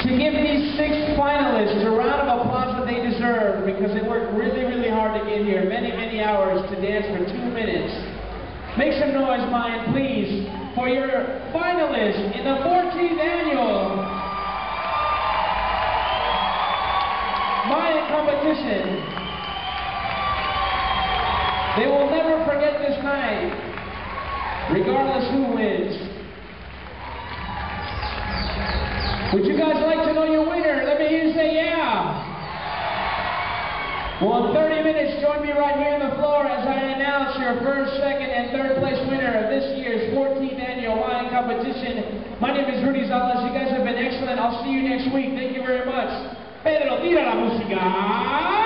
To give these 6 finalists a round of applause that they deserve, because they worked really, really hard to get here, many, many hours to dance for 2 minutes. Make some noise, Mayan, please, for your finalists in the 14th annual Mayan competition. They will never forget this night, regardless who wins. Would you guys like to know your winner? Let me hear you say yeah. Well, in 30 minutes, join me right here on the floor as I announce your first, second, and third place winner of this year's 14th annual Mayan competition. My name is Rudy Zalas. You guys have been excellent. I'll see you next week. Thank you very much. Pedro, tira la música.